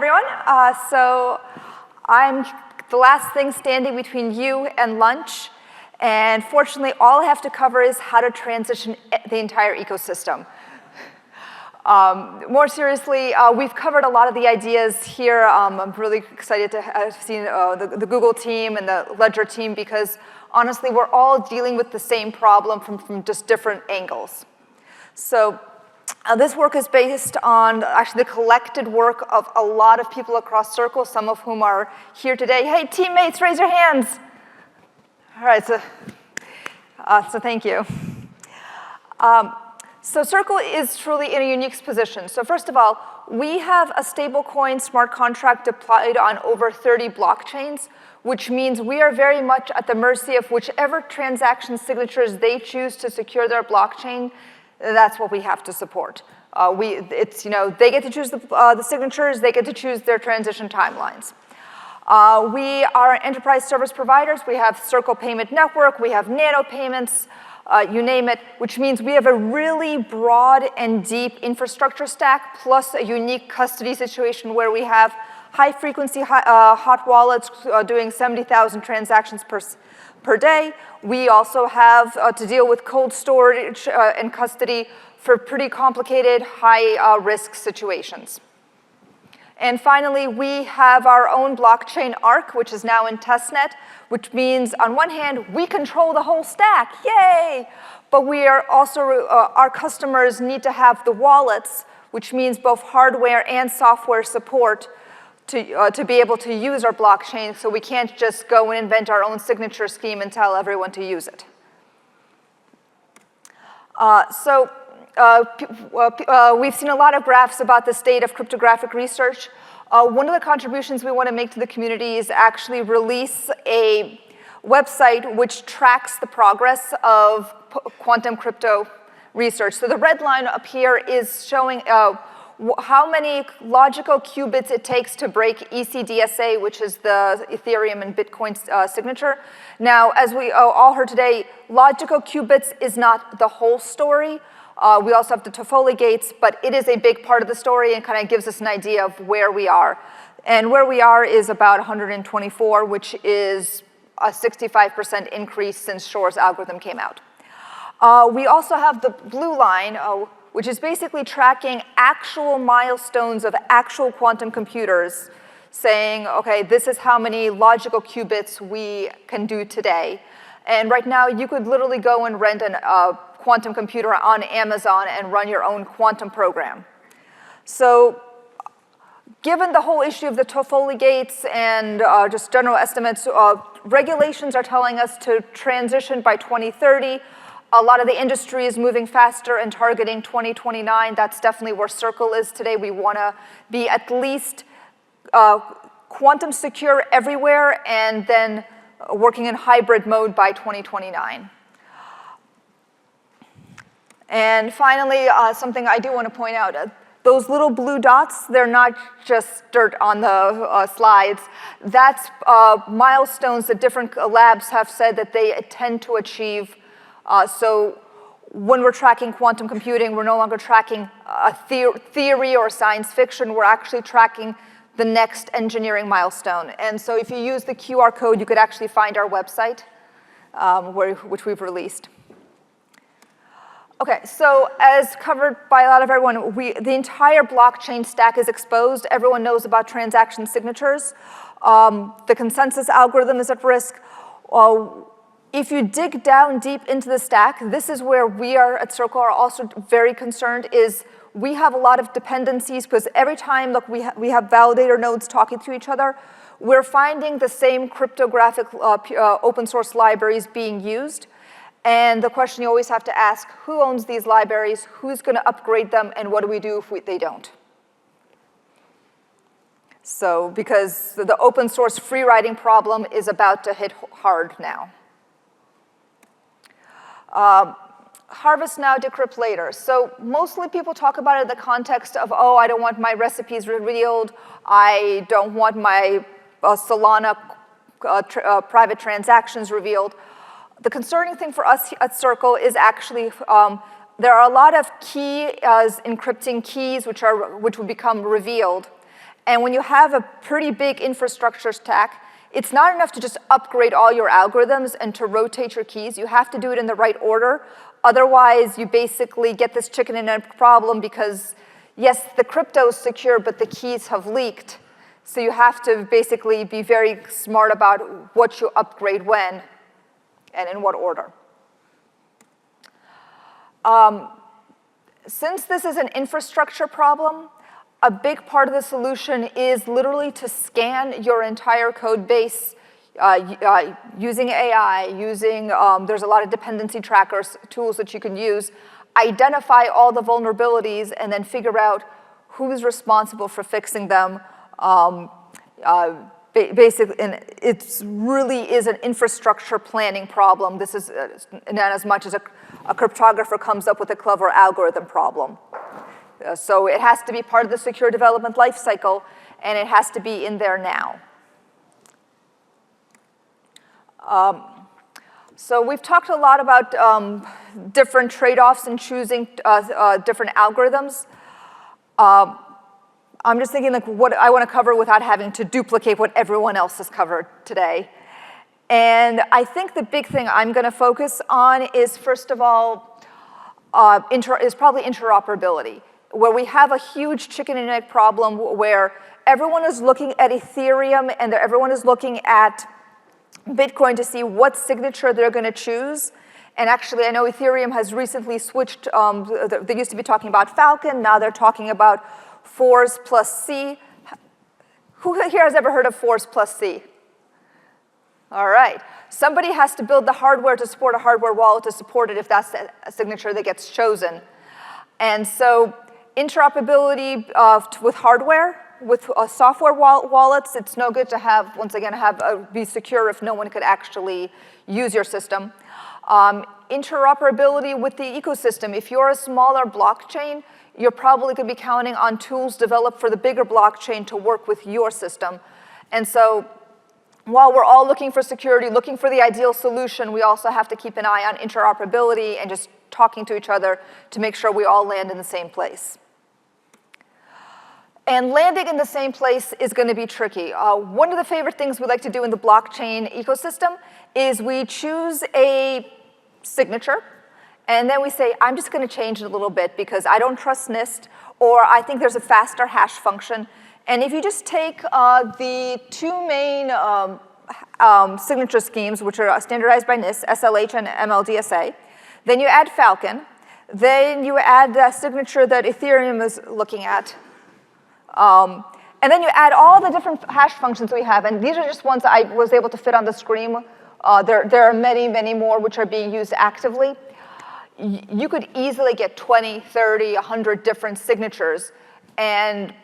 everyone. So I'm the last thing standing between you and lunch. And fortunately, all I have to cover is how to transition the entire ecosystem. More seriously, we've covered a lot of the ideas here. I'm really excited to have seen the Google team and the Ledger team because honestly, we're all dealing with the same problem from just different angles. So this work is based on actually the collected work of a lot of people across Circle, some of whom are here today. Hey, teammates, raise your hands. All right, so thank you. So Circle is truly in a unique position. So first of all, we have a stablecoin smart contract deployed on over 30 blockchains, which means we are very much at the mercy of whichever transaction signatures they choose to secure their blockchain. That's what we have to support. They get to choose the signatures, they get to choose their transition timelines. We are enterprise service providers. We have Circle Payment Network, we have nano payments, you name it, which means we have a really broad and deep infrastructure stack, plus a unique custody situation where we have high-frequency hot wallets doing 70,000 transactions per day. We also have to deal with cold storage and custody for pretty complicated, high-risk situations. And finally, we have our own blockchain Arc, which is now in testnet, which means on one hand, we control the whole stack, yay! But we are also, our customers need to have the wallets, which means both hardware and software support to be able to use our blockchain, so we can't just go and invent our own signature scheme and tell everyone to use it. We've seen a lot of graphs about the state of cryptographic research. One of the contributions we want to make to the community is actually release a website which tracks the progress of quantum crypto research. So the red line up here is showing how many logical qubits it takes to break ECDSA, which is the Ethereum and Bitcoin signature. Now, as we all heard today, logical qubits is not the whole story. We also have the Toffoli gates, but it is a big part of the story and kind of gives us an idea of where we are. And where we are is about 124, which is a 65% increase since Shor's algorithm came out. We also have the blue line, which is basically tracking actual milestones of actual quantum computers, saying, okay, this is how many logical qubits we can do today. And right now, you could literally go and rent a quantum computer on Amazon and run your own quantum program. So given the whole issue of the Toffoli gates and just general estimates, regulations are telling us to transition by 2030. A lot of the industry is moving faster and targeting 2029. That's definitely where Circle is today. We want to be at least quantum secure everywhere and then working in hybrid mode by 2029. And finally, something I do want to point out, those little blue dots, they're not just dirt on the slides. That's milestones that different labs have said that they intend to achieve. So when we're tracking quantum computing, we're no longer tracking a theory or science fiction. We're actually tracking the next engineering milestone. And so if you use the QR code, you could actually find our website, which we've released. Okay, so as covered by a lot of everyone, the entire blockchain stack is exposed. Everyone knows about transaction signatures. The consensus algorithm is at risk. If you dig down deep into the stack, this is where we are at Circle are also very concerned, is we have a lot of dependencies because every time we have validator nodes talking to each other, we're finding the same cryptographic open source libraries being used. And the question you always have to ask, who owns these libraries, who's going to upgrade them, and what do we do if they don't? So, because the open source free riding problem is about to hit hard now. Harvest now, decrypt later. So mostly people talk about it in the context of, oh, I don't want my recipes revealed. I don't want my Solana private transactions revealed. The concerning thing for us at Circle is actually there are a lot of key encrypting keys which will become revealed. And when you have a pretty big infrastructure stack, it's not enough to just upgrade all your algorithms and to rotate your keys. You have to do it in the right order. Otherwise, you basically get this chicken and egg problem because, yes, the crypto is secure, but the keys have leaked. So you have to basically be very smart about what you upgrade when and in what order. Since this is an infrastructure problem, a big part of the solution is literally to scan your entire code base using AI, there's a lot of dependency trackers, tools that you can use, identify all the vulnerabilities, and then figure out who's responsible for fixing them. Basically, and it really is an infrastructure planning problem. This is not as much as a cryptographer comes up with a clever algorithm problem. So it has to be part of the secure development lifecycle, and it has to be in there now. So we've talked a lot about different trade-offs in choosing different algorithms. I'm just thinking like what I want to cover without having to duplicate what everyone else has covered today. And I think the big thing I'm going to focus on is, first of all, is probably interoperability, where we have a huge chicken and egg problem where everyone is looking at Ethereum and everyone is looking at Bitcoin to see what signature they're going to choose. And actually, I know Ethereum has recently switched. They used to be talking about Falcon. Now they're talking about 4s plus C. Who here has ever heard of 4s plus C? All right. Somebody has to build the hardware to support a hardware wallet to support it if that's a signature that gets chosen. And so interoperability with hardware, with software wallets, it's no good to have, once again, be secure if no one could actually use your system. Interoperability with the ecosystem. If you're a smaller blockchain, you're probably going to be counting on tools developed for the bigger blockchain to work with your system. And so while we're all looking for security, looking for the ideal solution, we also have to keep an eye on interoperability and just talking to each other to make sure we all land in the same place. And landing in the same place is going to be tricky. One of the favorite things we like to do in the blockchain ecosystem is we choose a signature, and then we say, I'm just going to change it a little bit because I don't trust NIST, or I think there's a faster hash function. And if you just take the two main signature schemes, which are standardized by NIST, SLH and MLDSA, then you add Falcon, then you add the signature that Ethereum is looking at, and then you add all the different hash functions we have, and these are just ones I was able to fit on the screen. There are many, many more which are being used actively. You could easily get 20, 30, 100 different signatures, and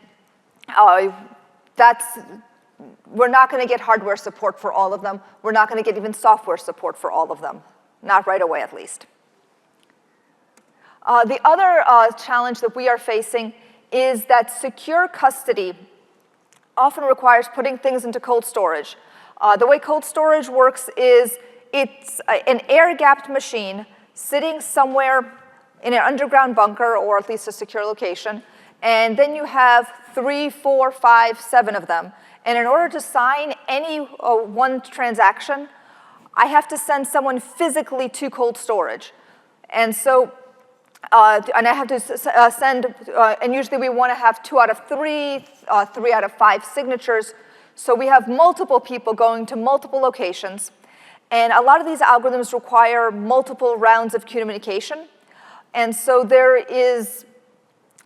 we're not going to get hardware support for all of them. We're not going to get even software support for all of them, not right away at least. The other challenge that we are facing is that secure custody often requires putting things into cold storage. The way cold storage works is it's an air-gapped machine sitting somewhere in an underground bunker or at least a secure location, and then you have 3, 4, 5, 7 of them. And in order to sign any one transaction, I have to send someone physically to cold storage. And so, and I have to send, and usually we want to have 2 out of 3, 3 out of 5 signatures. So we have multiple people going to multiple locations. And a lot of these algorithms require multiple rounds of communication. And so there is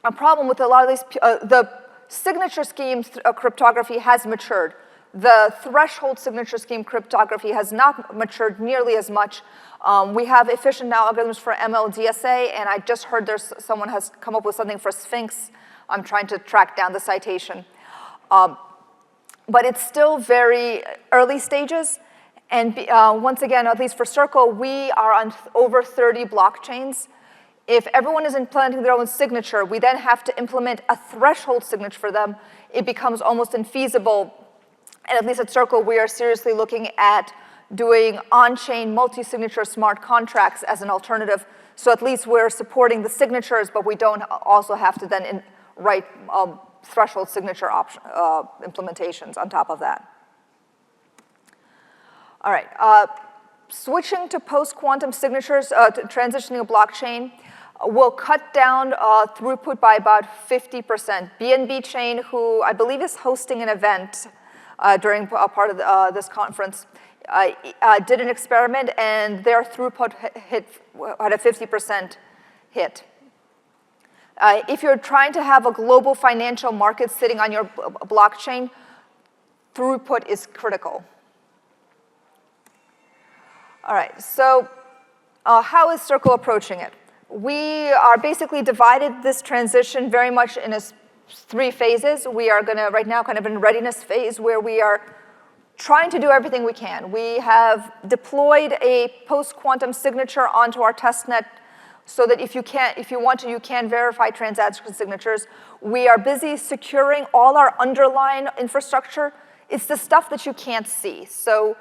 a problem with a lot of these. The signature scheme cryptography has matured. The threshold signature scheme cryptography has not matured nearly as much. We have efficient now algorithms for MLDSA, and I just heard someone has come up with something for Sphinx. I'm trying to track down the citation. But it's still very early stages. And once again, at least for Circle, we are on over 30 blockchains. If everyone is implementing their own signature, we then have to implement a threshold signature for them. It becomes almost infeasible. And at least at Circle, we are seriously looking at doing on-chain multi-signature smart contracts as an alternative. So at least we're supporting the signatures, but we don't also have to then write threshold signature implementations on top of that. All right, switching to post-quantum signatures, transitioning a blockchain, will cut down throughput by about 50%. BNB Chain, who I believe is hosting an event during a part of this conference, did an experiment, and their throughput had a 50% hit. If you're trying to have a global financial market sitting on your blockchain, throughput is critical. All right, so how is Circle approaching it? We are basically divided this transition very much in 3 phases. We are gonna, right now, kind of in readiness phase, where we are trying to do everything we can. We have deployed a post-quantum signature onto our testnet so that if you want to, you can verify transaction signatures. We are busy securing all our underlying infrastructure. It's the stuff that you can't see. So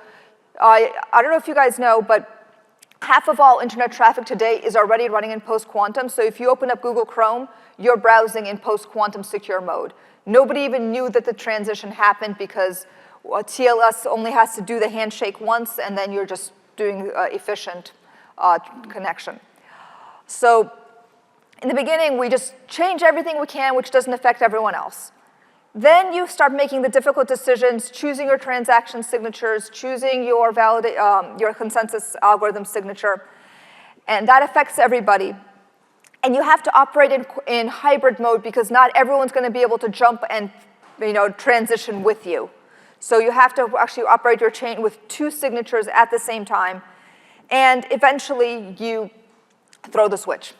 I don't know if you guys know, but half of all internet traffic today is already running in post-quantum. So if you open up Google Chrome, you're browsing in post-quantum secure mode. Nobody even knew that the transition happened because TLS only has to do the handshake once, and then you're just doing efficient connection. So in the beginning, we just change everything we can, which doesn't affect everyone else. Then you start making the difficult decisions, choosing your transaction signatures, choosing your consensus algorithm signature, and that affects everybody. And you have to operate in hybrid mode because not everyone's going to be able to jump and transition with you. So you have to actually operate your chain with 2 signatures at the same time, and eventually you throw the switch.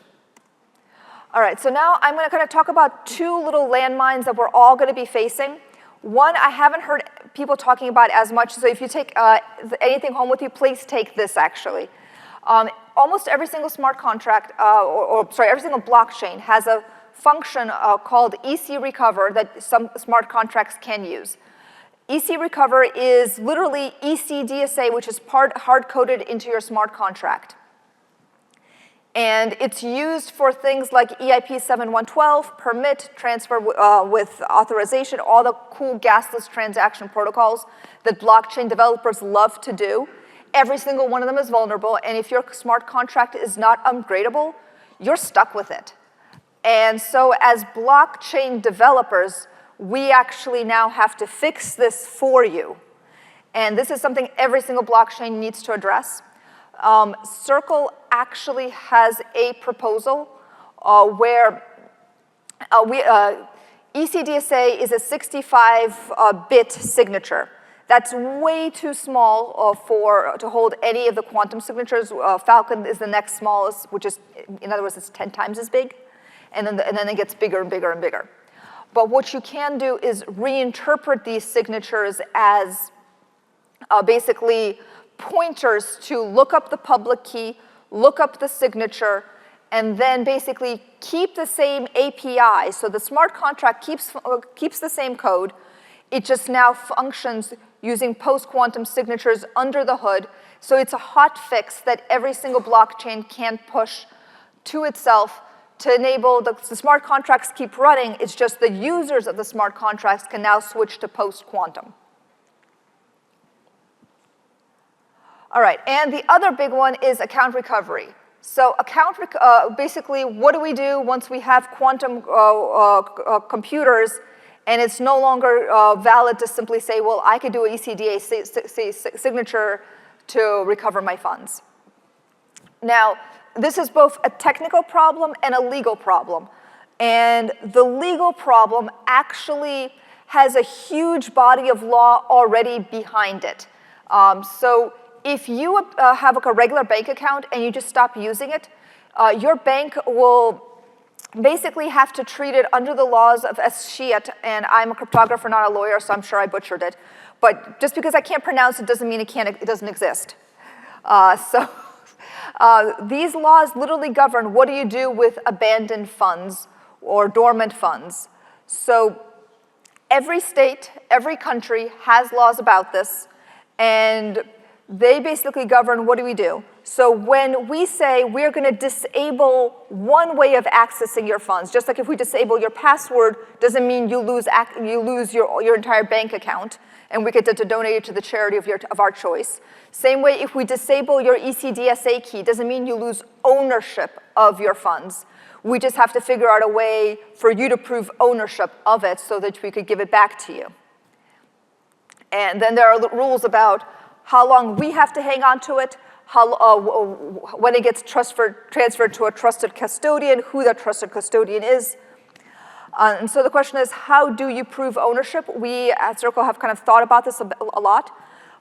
All right, so now I'm going to kind of talk about 2 little landmines that we're all going to be facing. One, I haven't heard people talking about as much, so if you take anything home with you, please take this, actually. Almost every single smart contract, every single blockchain has a function called EC recover that some smart contracts can use. EC recover is literally EC DSA, which is hard-coded into your smart contract. And it's used for things like EIP 7112, permit, transfer with authorization, all the cool gasless transaction protocols that blockchain developers love to do. Every single one of them is vulnerable, and if your smart contract is not upgradable, you're stuck with it. And so as blockchain developers, we actually now have to fix this for you. And this is something every single blockchain needs to address. Circle actually has a proposal where ECDSA is a 65-bit signature. That's way too small to hold any of the quantum signatures. Falcon is the next smallest, which is, in other words, it's 10 times as big. And then it gets bigger and bigger and bigger. But what you can do is reinterpret these signatures as basically pointers to look up the public key, look up the signature, and then basically keep the same API. So the smart contract keeps the same code. It just now functions using post-quantum signatures under the hood. So it's a hot fix that every single blockchain can push to itself to enable the smart contracts keep running. It's just the users of the smart contracts can now switch to post-quantum. All right, and the other big one is account recovery. So basically, what do we do once we have quantum computers and it's no longer valid to simply say, well, I could do an ECDA signature to recover my funds? Now, this is both a technical problem and a legal problem. And the legal problem actually has a huge body of law already behind it. So if you have a regular bank account and you just stop using it, your bank will basically have to treat it under the laws of Eschiat, and I'm a cryptographer, not a lawyer, so I'm sure I butchered it. But just because I can't pronounce it doesn't mean it doesn't exist. These laws literally govern what do you do with abandoned funds or dormant funds. So every state, every country has laws about this, and they basically govern what do we do. So when we say we're going to disable one way of accessing your funds, just like if we disable your password, doesn't mean you lose your entire bank account, and we get to donate it to the charity of our choice. Same way, if we disable your ECDSA key, doesn't mean you lose ownership of your funds. We just have to figure out a way for you to prove ownership of it so that we could give it back to you. And then there are rules about how long we have to hang on to it, when it gets transferred to a trusted custodian, who that trusted custodian is. And so the question is, how do you prove ownership? We at Circle have kind of thought about this a lot.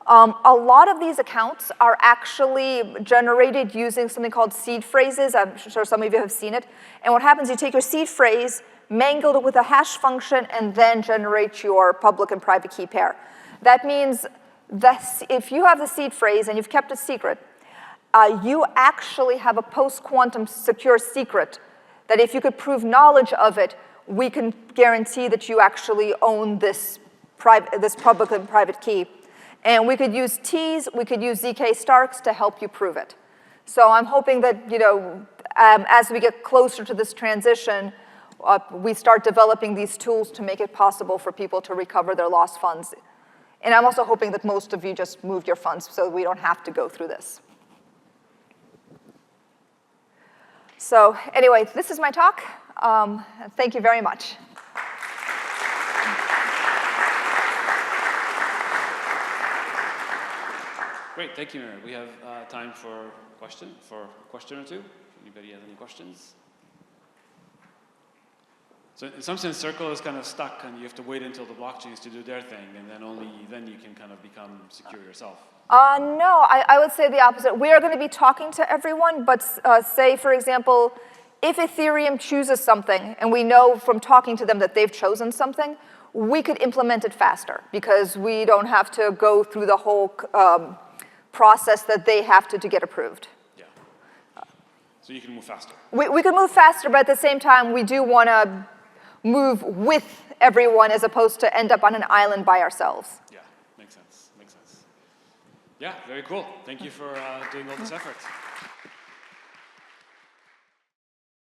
A lot of these accounts are actually generated using something called seed phrases. I'm sure some of you have seen it. And what happens, you take your seed phrase, mangle it with a hash function, and then generate your public and private key pair. That means that if you have the seed phrase and you've kept it secret, you actually have a post-quantum secure secret that if you could prove knowledge of it, we can guarantee that you actually own this public and private key. And we could use T's, we could use ZK Starks to help you prove it. So I'm hoping that, as we get closer to this transition, we start developing these tools to make it possible for people to recover their lost funds. And I'm also hoping that most of you just moved your funds so we don't have to go through this. So anyway, this is my talk. Thank you very much. Great, thank you, Mira. We have time for a question or two. Anybody has any questions? So in some sense, Circle is kind of stuck, and you have to wait until the blockchains to do their thing, and then only then you can kind of become secure yourself. No, I would say the opposite. We are going to be talking to everyone, but say, for example, if Ethereum chooses something, and we know from talking to them that they've chosen something, we could implement it faster because we don't have to go through the whole process that they have to get approved. Yeah. So you can move faster. We can move faster, but at the same time, we do want to move with everyone as opposed to end up on an island by ourselves. Yeah, makes sense, makes sense. Yeah, very cool. Thank you for doing all this effort.